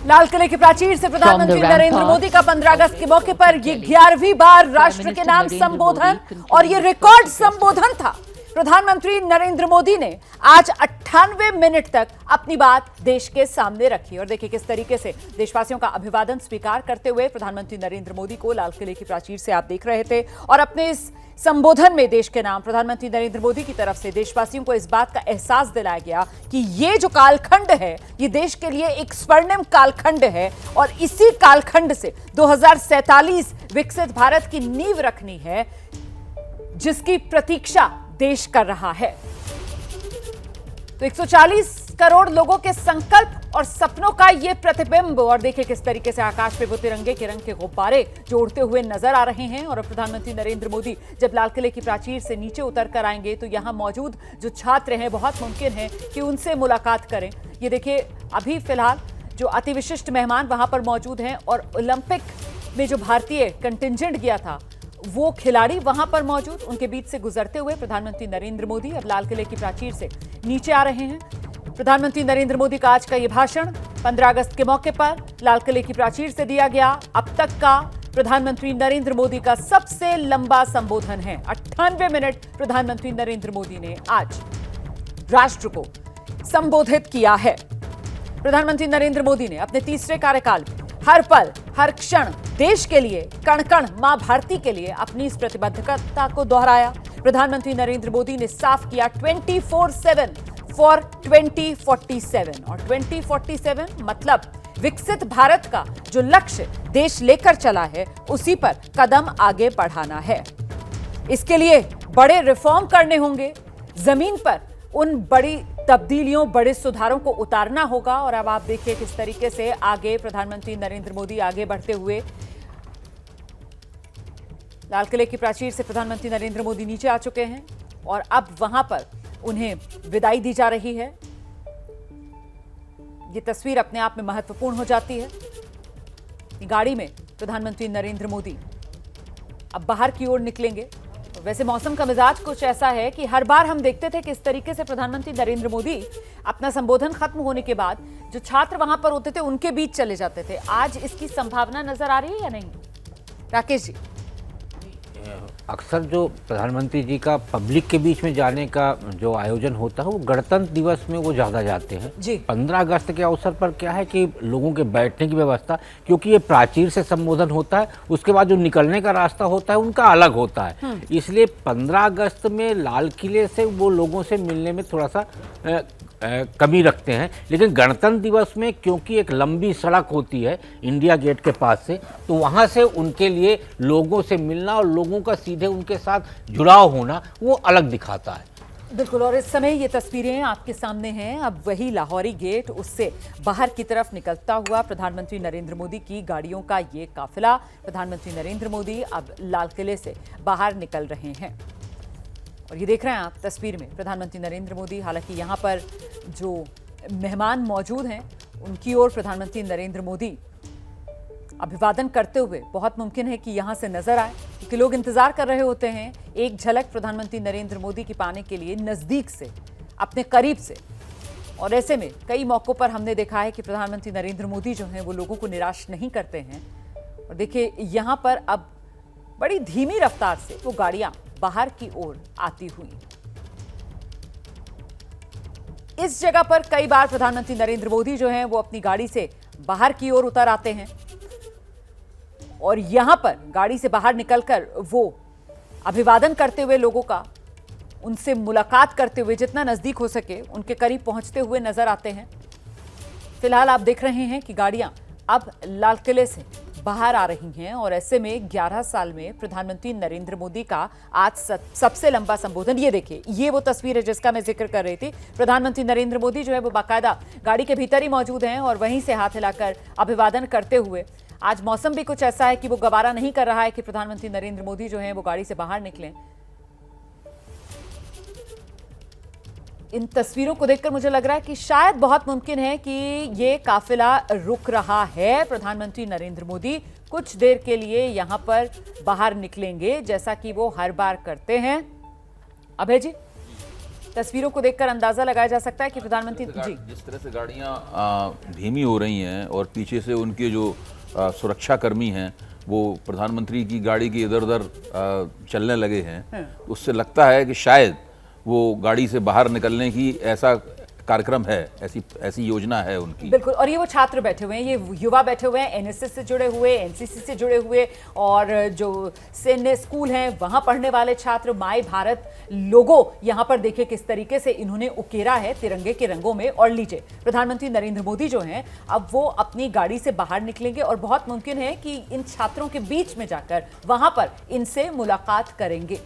लाल किले की प्राचीर से प्रधानमंत्री नरेंद्र मोदी का 15 अगस्त के मौके पर ये 11वीं बार राष्ट्र के नाम संबोधन और ये रिकॉर्ड संबोधन था। प्रधानमंत्री नरेंद्र मोदी ने आज 98 मिनट तक अपनी बात देश के सामने रखी और देखिए किस तरीके से देशवासियों का अभिवादन स्वीकार करते हुए प्रधानमंत्री नरेंद्र मोदी को लाल किले की प्राचीर से आप देख रहे थे। और अपने इस संबोधन में देश के नाम प्रधानमंत्री नरेंद्र मोदी की तरफ से देशवासियों को इस बात का एहसास दिलाया गया कि ये जो कालखंड है ये देश के लिए एक स्वर्णिम कालखंड है और इसी कालखंड से 2047 विकसित भारत की नींव रखनी है जिसकी प्रतीक्षा देश कर रहा है। तो 140 करोड़ लोगों के संकल्प और सपनों का ये प्रतिबिंब और देखिए किस तरीके से आकाश पे वो तिरंगे के रंग के गुब्बारे जो उड़ते हुए नजर आ रहे हैं। और प्रधानमंत्री नरेंद्र मोदी जब लाल किले की प्राचीर से नीचे उतर कर आएंगे तो यहां मौजूद जो छात्र हैं बहुत मुमकिन है कि उनसे मुलाकात करें। ये देखिए अभी फिलहाल जो अति विशिष्ट मेहमान वहां पर मौजूद हैं और ओलंपिक में जो भारतीय कंटिजेंट गया था वो खिलाड़ी वहां पर मौजूद, उनके बीच से गुजरते हुए प्रधानमंत्री नरेंद्र मोदी अब लाल किले की प्राचीर से नीचे आ रहे हैं। प्रधानमंत्री नरेंद्र मोदी का आज का ये भाषण 15 अगस्त के मौके पर लाल किले की प्राचीर से दिया गया अब तक का प्रधानमंत्री नरेंद्र मोदी का सबसे लंबा संबोधन है। 98 मिनट प्रधानमंत्री नरेंद्र मोदी ने आज राष्ट्र को संबोधित किया है। प्रधानमंत्री नरेंद्र मोदी ने अपने तीसरे कार्यकाल में हर पल हर क्षण देश के लिए कण कण मां भारती के लिए अपनी इस प्रतिबद्धता को दोहराया। प्रधानमंत्री नरेंद्र मोदी ने साफ किया 24/7 फॉर 2047 और 2047 मतलब विकसित भारत का जो लक्ष्य देश लेकर चला है उसी पर कदम आगे बढ़ाना है। इसके लिए बड़े रिफॉर्म करने होंगे, जमीन पर उन बड़ी तब्दीलियों बड़े सुधारों को उतारना होगा। और अब आप देखिए किस तरीके से आगे प्रधानमंत्री नरेंद्र मोदी आगे बढ़ते हुए लाल किले की प्राचीर से प्रधानमंत्री नरेंद्र मोदी नीचे आ चुके हैं और अब वहां पर उन्हें विदाई दी जा रही है। यह तस्वीर अपने आप में महत्वपूर्ण हो जाती है। गाड़ी में प्रधानमंत्री नरेंद्र मोदी अब बाहर की ओर निकलेंगे। वैसे मौसम का मिजाज कुछ ऐसा है कि हर बार हम देखते थे किस तरीके से प्रधानमंत्री नरेंद्र मोदी अपना संबोधन खत्म होने के बाद जो छात्र वहां पर होते थे उनके बीच चले जाते थे। आज इसकी संभावना नजर आ रही है या नहीं, राकेश जी? अक्सर जो प्रधानमंत्री जी का पब्लिक के बीच में जाने का जो आयोजन होता है वो गणतंत्र दिवस में वो ज़्यादा जाते हैं जी। 15 अगस्त के अवसर पर क्या है कि लोगों के बैठने की व्यवस्था, क्योंकि ये प्राचीर से संबोधन होता है उसके बाद जो निकलने का रास्ता होता है उनका अलग होता है, इसलिए 15 अगस्त में लाल किले से वो लोगों से मिलने में थोड़ा सा कमी रखते हैं। लेकिन गणतंत्र दिवस में क्योंकि एक लंबी सड़क होती है इंडिया गेट के पास से, तो वहाँ से उनके लिए लोगों से मिलना और लोगों का सीधे उनके साथ जुड़ाव होना वो अलग दिखाता है। बिल्कुल। और इस समय ये तस्वीरें आपके सामने हैं। अब वही लाहौरी गेट उससे बाहर की तरफ निकलता हुआ प्रधानमंत्री नरेंद्र मोदी की गाड़ियों का ये काफिला, प्रधानमंत्री नरेंद्र मोदी अब लाल किले से बाहर निकल रहे हैं और ये देख रहे हैं आप तस्वीर में प्रधानमंत्री नरेंद्र मोदी। हालांकि यहाँ पर जो मेहमान मौजूद हैं उनकी ओर प्रधानमंत्री नरेंद्र मोदी अभिवादन करते हुए बहुत मुमकिन है कि यहाँ से नजर आए, क्योंकि लोग इंतजार कर रहे होते हैं एक झलक प्रधानमंत्री नरेंद्र मोदी की पाने के लिए नजदीक से, अपने करीब से। और ऐसे में कई मौकों पर हमने देखा है कि प्रधानमंत्री नरेंद्र मोदी जो हैं वो लोगों को निराश नहीं करते हैं। और देखिए यहाँ पर अब बड़ी धीमी रफ्तार से वो गाड़ियां बाहर की ओर आती हुई। इस जगह पर कई बार प्रधानमंत्री नरेंद्र मोदी जो हैं वो अपनी गाड़ी से बाहर की ओर उतर आते हैं और यहां पर गाड़ी से बाहर निकलकर वो अभिवादन करते हुए लोगों का, उनसे मुलाकात करते हुए जितना नजदीक हो सके उनके करीब पहुंचते हुए नजर आते हैं। फिलहाल आप देख रहे हैं कि गाड़ियां अब लाल किले से बाहर आ रही हैं और ऐसे में 11 साल में प्रधानमंत्री नरेंद्र मोदी का आज सबसे लंबा संबोधन। ये देखिए ये वो तस्वीर है जिसका मैं जिक्र कर रही थी। प्रधानमंत्री नरेंद्र मोदी जो है वो बाकायदा गाड़ी के भीतर ही मौजूद हैं और वहीं से हाथ हिलाकर अभिवादन करते हुए। आज मौसम भी कुछ ऐसा है कि वो गवारा नहीं कर रहा है कि प्रधानमंत्री नरेंद्र मोदी जो है वो गाड़ी से बाहर निकलें। इन तस्वीरों को देखकर मुझे लग रहा है कि शायद बहुत मुमकिन है कि ये काफिला रुक रहा है। प्रधानमंत्री नरेंद्र मोदी कुछ देर के लिए यहां पर बाहर निकलेंगे जैसा कि वो हर बार करते हैं। अभय जी, तस्वीरों को देखकर अंदाजा लगाया जा सकता है कि प्रधानमंत्री जी जिस तरह से गाड़ियां धीमी हो रही हैं और पीछे से उनके जो सुरक्षा कर्मी हैं वो प्रधानमंत्री की गाड़ी की इधर उधर चलने लगे हैं, उससे लगता है कि शायद वो गाड़ी से बाहर निकलने की ऐसा कार्यक्रम है, ऐसी योजना है उनकी। बिल्कुल। और ये वो छात्र बैठे हुए हैं, ये युवा बैठे हुए हैं, एनएसएस से जुड़े हुए, एनसीसी से जुड़े हुए, और जो सैन्य स्कूल हैं वहां पढ़ने वाले छात्र, माय भारत लोगो यहां पर देखिए किस तरीके से इन्होंने उकेरा है तिरंगे के रंगों में। और लीजिए प्रधानमंत्री नरेंद्र मोदी जो हैं अब वो अपनी गाड़ी से बाहर निकलेंगे और बहुत मुमकिन है कि इन छात्रों के बीच में जाकर वहां पर इनसे मुलाकात करेंगे।